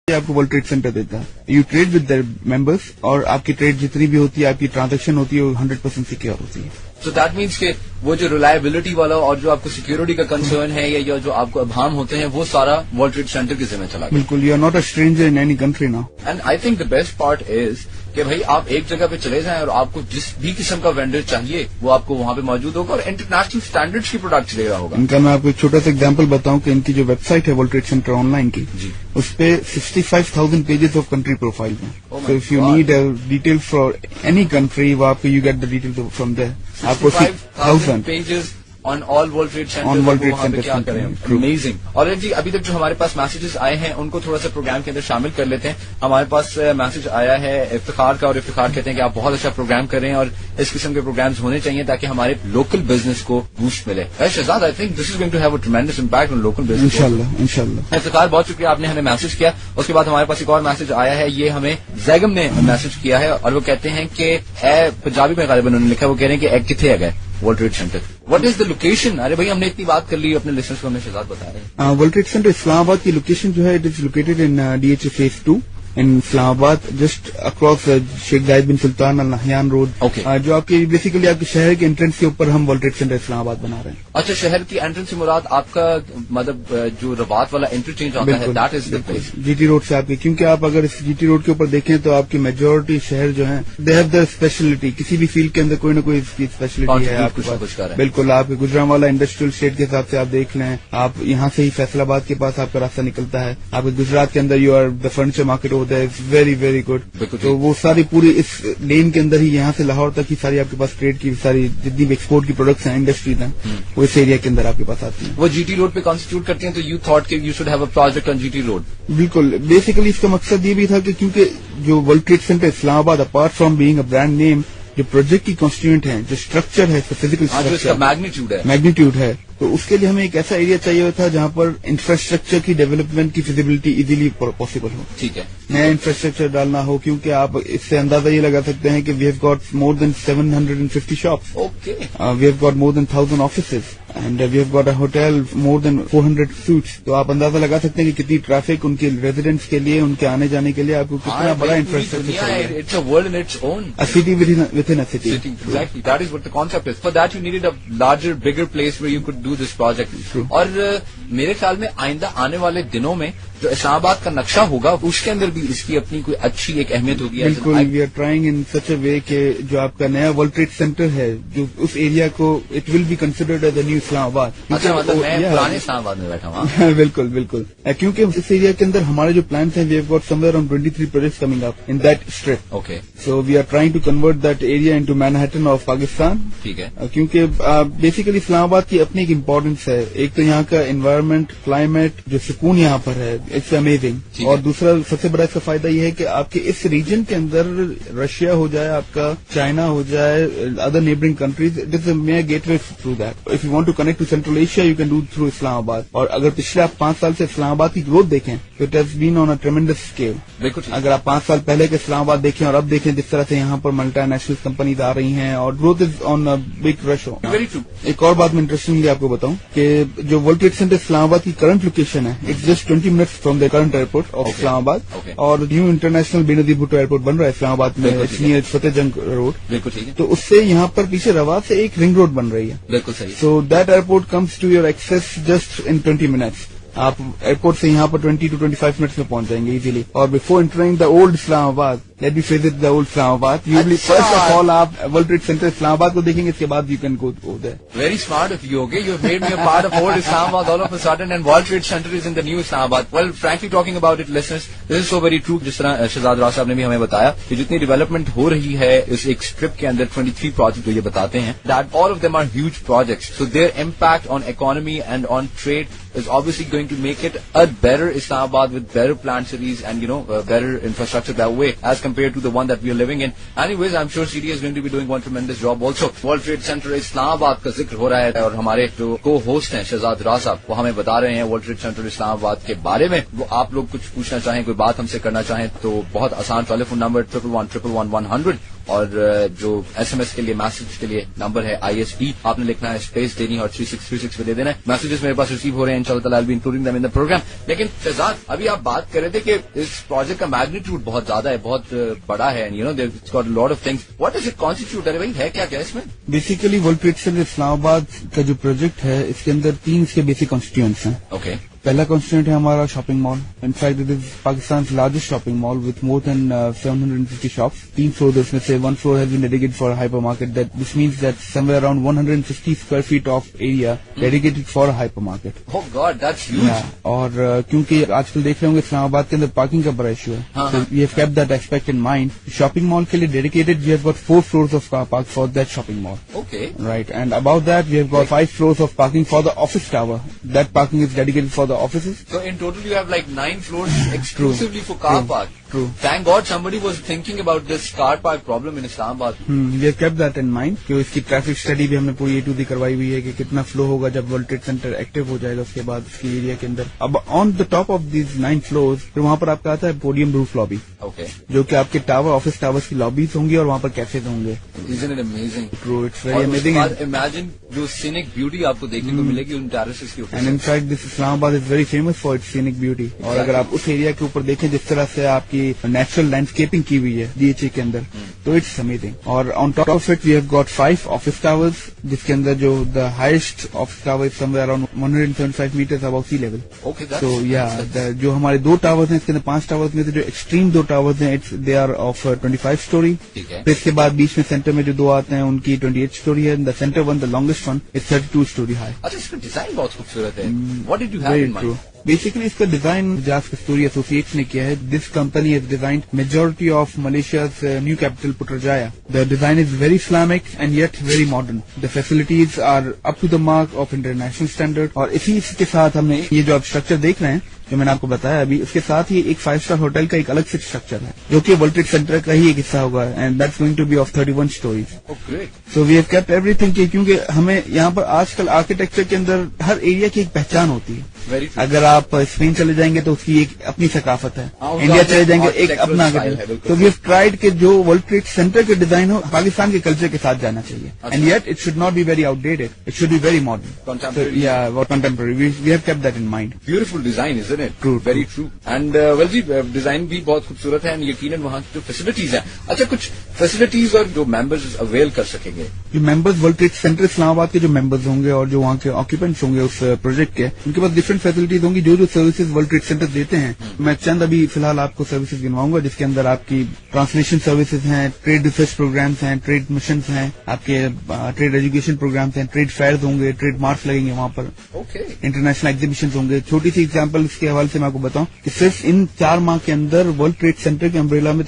आपको world Trade centre देता है. You trade with their members और आपकी ट्रेड जितनी भी होती है, आपकी ट्रांजैक्शन होती है, वो 100% सिक्योर होती है. So that means कि वो जो रिलायबिलिटी वाला और जो आपको सिक्योरिटी का कंसर्न है या जो आपको अभाम होते हैं वो सारा वर्ल्ड ट्रेड सेंटर के जिम्मे चला गया. बिल्कुल, you are not a stranger in any country now. And I think the best part is कि भाई आप एक जगह पे चले जाएं और आपको जिस भी किस्म का वेंडर चाहिए वो आपको वहां पे मौजूद होगा और इंटरनेशनल स्टैंडर्ड्स की प्रोडक्ट दे रहा होगा. इनका मैं आपको एक छोटा सा एग्जांपल बताऊं कि इनकी जो वेबसाइट है वर्ल्ड ट्रेड सेंटर ऑनलाइन की, उस पे 65,000 पेजेस ऑफ कंट्री प्रोफाइल हैं. So if you need detail for any country, वो आपको you get the detail from there. आपको 6,000 pages on all World Trade Center. On World Trade Center क्या करें. Amazing. और जी अभी तक जो हमारे पास मैसेजेस आए हैं उनको थोड़ा सा प्रोग्राम के अंदर शामिल कर लेते हैं. हमारे पास मैसेज आया है इफ्तिखार का और इफ्तिखार कहते हैं कि आप बहुत अच्छा प्रोग्राम कर रहे हैं और इस किस्म के प्रोग्राम्स होने चाहिए ताकि हमारे लोकल बिजनेस को बूस्ट मिले. Shahzad, I think this is going to have a tremendous impact on local business. इंशाल्लाह. इफ्तिखार, बहुत शुक्रिया, आपने हमें मैसेज किया. उसके बाद हमारे पास एक और मैसेज आया है. ये हमें जैगम ने मैसेज किया है और वो कहते हैं कि पंजाबी में गालिबन उन्होंने लिखा, वो कह रहे हैं कि एक किथे है world Trade centre. What is the location? अरे भाई हमने इतनी बात कर ली, अपने लिसनर्स को हमने शहजाद बता रहे हैं. वर्ल्ड ट्रेड सेंटर इस्लामाबाद की लोकेशन जो है, it is located in DHA Phase 2 in Islamabad, just across Sheikh Zayed bin Sultan Al Nahyan road. जो आपकी बेसिकली आपके शहर के एंट्रेंस के ऊपर हम वर्ल्ड ट्रेड सेंटर इस्लामाबाद बना रहे हैं. अच्छा, शहर की एंट्रेंस से मुराद आपका मतलब जो रबात वाला इंटरचेंज आता है, that is the place. GT road से आपके, क्योंकि आप अगर इस GT रोड के ऊपर देखें तो आपकी मेजोरिटी शहर जो है दे हैव द स्पेशलिटी. किसी भी फील्ड के अंदर कोई ना कोई इसकी स्पेशलिटी है आपके पास. बिल्कुल, आपके गुजरांवाला इंडस्ट्रियल स्टेट के हिसाब से आप देख लें, आप यहाँ से ही फैसलाबाद के पास आपका रास्ता निकलता है. आपके गुजरात के अंदर you are the furniture market होता है, इट्स वेरी वेरी गुड. तो वो सारी पूरी इस लेन के अंदर ही, यहाँ से लाहौर तक ही सारी आपके पास ट्रेड की सारी जितनी भी एक्सपोर्ट की प्रोडक्ट्स हैं, इंडस्ट्रीज हैं, वो इस एरिया के अंदर आपके पास आती हैं. वो GT रोड पे कॉन्स्टिट्यूट करती हैं. तो यू थॉट कि you should have a project on GT road. बिल्कुल, बेसिकली इसका मकसद ये भी था कि क्योंकि जो world Trade centre Islamabad, apart from being a brand name, जो प्रोजेक्ट की कॉन्स्टिट्यूएंट है, जो स्ट्रक्चर है, फिजिकल स्ट्रक्चर, मैग्नीट्यूड है, तो उसके लिए हमें एक ऐसा एरिया चाहिए था जहां पर इंफ्रास्ट्रक्चर की डेवलपमेंट की फिजिबिलिटी इजीली पॉसिबल हो. ठीक है, नया इंफ्रास्ट्रक्चर डालना हो, क्योंकि आप इससे अंदाजा ये लगा सकते हैं कि we have got more than 750 shops. Okay. We have got more than 1000 offices and we have got a hotel, more than 400 suites. तो आप अंदाजा लगा सकते हैं कि कितनी ट्रैफिक उनके रेजिडेंट्स के लिए, उनके आने जाने के लिए आपको कितना बड़ा इंफ्रास्ट्रक्चर चाहिए. It's a world in its own. A city within a city. Exactly. That is what the concept is. For that you needed a larger, bigger place where you could do this project. True. और मेरे ख्याल में आइंदा आने वाले दिनों में जो इस्लामाबाद का नक्शा होगा उसके अंदर भी इसकी अपनी कोई अच्छी एक अहमियत होगी. बिल्कुल, वी आर ट्राइंग इन सच अ वे कि जो आपका नया वर्ल्ड ट्रेड सेंटर है, जो उस एरिया को, it will be considered as a new Islamabad. अच्छा, मतलब मैं पुराने इस्लामाबाद में बैठा हूँ. बिल्कुल बिल्कुल, क्योंकि इस एरिया के अंदर हमारे जो प्लान्स हैं, we have got somewhere around 23 projects coming up in that strip. Okay. So we are trying to convert that area into Manhattan of Pakistan. ठीक है. क्योंकि बेसिकली इस्लामाबाद की अपनी एक इम्पोर्टेंस है. एक तो यहाँ का एनवायरमेंट, क्लाइमेट, जो सुकून यहाँ पर है, इट्स अमेजिंग. और दूसरा सबसे बड़ा इसका फायदा ये है कि आपके इस रीजन के अंदर रशिया हो जाए, आपका चाइना हो जाए, other neighbouring countries, it is a major gateway through that. If you want to connect to Central Asia, you can do through Islamabad. और अगर पिछले आप 5 साल से इस्लामाबाद की ग्रोथ देखें तो it has been on a tremendous scale. अगर आप 5 साल पहले के इस्लामाबाद देखें और अब देखें जिस तरह से यहाँ पर मल्टीनेशनल कंपनीज आ रही हैं और growth is on a big rush. एक और बात मैं इंटरेस्टिंगली आपको बताऊं कि जो वर्ल्ड ट्रेड सेंटर इस्लामाबाद की करंट लोकेशन है, it's just 20 minutes from the current airport of Islamabad. और new international Benazir Bhutto airport बन रहा है इस्लामाबाद में, नियर फतेहजंग रोड. बिल्कुल ठीक है. तो उससे यहाँ पर पीछे रवात से एक रिंग रोड बन रही है. बिल्कुल सही. So that airport comes to your access just in 20 minutes. आप एयरपोर्ट से यहाँ पर 20 to 25 मिनट्स में पहुंच जाएंगे इजीली. और before entering the old Islamabad, let me visit the old Islamabad. Usually first of all आप वर्ल्ड ट्रेड सेंटर इस्लामाबाद को देखेंगे, इसके बाद you can go there. Very smart of you, okay? You've made me a part of old Islamabad all of a sudden, and World Trade Center is in the new Islamabad. Well, frankly talking about it, listeners, this is so very true. जिस तरह शहजाद राज साहब ने भी हमें बताया कि जितनी development हो रही है इस एक स्ट्रिप के अंदर, 23 प्रोजेक्ट जो ये बताते हैं, that all of them are huge projects. So their impact on economy and on trade is obviously going to make it a better Islamabad with better planned cities and, better infrastructure that way as compared to the one that we are living in. Anyways, I'm sure CD is going to be doing one tremendous job also. World Trade Center Islamabad का जिक्र हो रहा है और हमारे जो को host हैं शहजाद राज साहब, वो हमें बता रहे हैं वर्ल्ड ट्रेड सेंटर इस्लामाबाद के बारे में. वो आप लोग कुछ पूछना चाहें, कोई बात हमसे करना चाहें तो बहुत आसान टेलीफोन नंबर 1111100 اور جو SMS کے لیے میسج کے لیے نمبر ہے ISD, آپ نے لکھنا ہے اسپیس دینی اور 3636 پہ دے دینا ہے. میسجز میرے پاس ریسیو ہو رہے ہیں, انشاءاللہ تعالی I'll be including them in the program. لیکن شہزاد, ابھی آپ بات کر رہے تھے کہ اس پروجیکٹ کا میگنیٹیوڈ بہت زیادہ ہے, بہت بڑا ہے, it's got a lot of things. What does it constitute? ارے بھائی ہے کیا اس میں؟ بیسیکلی ورلڈ ٹریڈ سینٹر اسلام آباد کا جو پروجیکٹ ہے اس کے اندر 3 اس کے بیسک کانسٹیٹوئنٹس ہیں. اوکے. پہلا کانسٹیٹوئنٹ ہے ہمارا shopping mall. In fact it is پاکستان's largest shopping mall with more than 750 shops. 3 floors اس میں سے 1 floor has been dedicated for a hypermarket. This means that somewhere around 150 square feet of area dedicated for a hypermarket. Oh God, that's huge. Yeah. اور کیونکہ آج کل دیکھ رہے ہوں گے اسلام آباد کے اندر پارکنگ کا بڑا ایشو ہے, so we have kept that aspect in mind. Shopping mall کے لیے dedicated we have got 4 floors of car park for that shopping mall. Okay. Right, and above that we have got 5 floors of parking for the office tower. That parking is dedicated for the offices. So in total you have like 9 floors exclusively for car park. True. Thank God somebody was thinking about this car park problem in Islamabad. We have kept that in mind کہ اس کی traffic study بھی ہم نے پوری A to Z کروائی ہوئی ہے کہ کتنا فلو ہوگا جب ورلڈ ٹریڈ سینٹر ایکٹیو ہو جائے گا اس کے بعد اس کی ایریا کے اندر. اب on the top of these 9 floors پھر وہاں پر آپ کا آتا ہے پوڈیم روف لابی, Okay. جو کہ آپ کے ٹاور آفس ٹاورس کی لابیز ہوں گی اور وہاں پر کیفیز ہوں گے. Isn't it amazing? True, it's اور very اس کے amazing. بعد imagine جو scenic beauty آپ کو دیکھنے کو ملے گی ان ٹیرسز کے اوپر. And in fact this اسلام آباد is very famous for its scenic beauty. اور اگر آپ اس ایریا کے اوپر دیکھیں جس طرح سے آپ کی نیچرل لینڈسکیپنگ کی ہوئی ہے DHA کے اندر, تو اٹس امیزنگ. اور on top of it we have got 5 office towers, جس کے اندر جو the highest office tower somewhere around 175 metres above sea level. Okay, that's تو جو ہمارے 2 ٹاورز ہیں اس کے اندر 5 ٹاورز میں سے جو ایکسٹریم 2 ٹاورز ہیں دے آر آف 25 story. ٹھیک ہے. پھر اس کے بعد بیچ میں سینٹر میں جو 2 آتے ہیں ان کی 28 story ہے. The centre one, the longest one, is 32 story high. اچھا, اس کا ڈیزائن بہت خوبصورت ہے. What did you have in mind? Basically اس کا ڈیزائن جاز کستوری ایسوسیٹس نے کیا ہے. This company has designed majority of Malaysia's new capital Putrajaya. The design is very Islamic and yet very modern. The facilities are up to the mark of international standard. اور اسی کے ساتھ ہم نے یہ جو آپ اسٹرکچر دیکھ رہے ہیں جو میں نے آپ کو بتایا ابھی, اس کے ساتھ ہی ایک 5 star ہوٹل کا ایک الگ سے اسٹرکچر ہے جو کہ ورلڈ ٹریڈ سینٹر کا ہی ایک حصہ ہوگا, and that's going to be of 31 stories. Oh, great. So we have kept ایوری تھنگ, کیونکہ ہمیں یہاں پر آج کل آرکیٹیکچر کے اندر ہر ایریا کی ایک پہچان ہوتی ہے. Very true. اگر آپ اسپین چلے جائیں گے تو اس کی ایک اپنی ثقافت ہے, ہاں, انڈیا چلے جائیں گے ایک architectural اپنا. style ہے, بالکل. تو وی ہیو ٹرائیڈ کہ جو ورلڈ ٹریڈ سینٹر کے ڈیزائن ہو پاکستان کے کلچر کے ساتھ جانا چاہیے, and yet it should not be very outdated, it should be very modern. Contemporary. We have kept that in mind. Beautiful design, isn't it? True, Very true. And well جی, design بھی بہت خوبصورت ہے, یقیناً وہاں کی جو facilities ہیں. اچھا, کچھ فیسلٹیز اور جو ممبرز اویل کر سکیں گے. جو ممبرز ورلڈ ٹریڈ سینٹر اسلام آباد کے جو ممبرز ہوں گے اور جو وہاں کے آکوپینٹس ہوں گے اس پروجیکٹ کے, ان کے پاس ڈفرنٹ فیسلٹیز ہوں گی جو سروسز ورلڈ ٹریڈ سینٹر دیتے ہیں. میں چند ابھی فی الحال آپ کو سروسز گنواؤں گا, جس کے اندر آپ کی ٹرانسلیشن سروسز ہیں, ٹریڈ ریسرچ پروگرامس ہیں, ٹریڈ مشنز ہیں, آپ کے ٹریڈ ایجوکیشن پروگرامس ہیں, ٹریڈ فیئرز ہوں گے, ٹریڈ مارکس لگیں گے وہاں پر, اوکے, انٹرنیشنل ایگزیبیشنز ہوں گے. چھوٹی سی ایگزامپل اس کے حوالے سے میں آپ کو بتاؤں کہ صرف ان 4 ماہ کے اندر ورلڈ ٹریڈ سینٹر کے امبریلا میں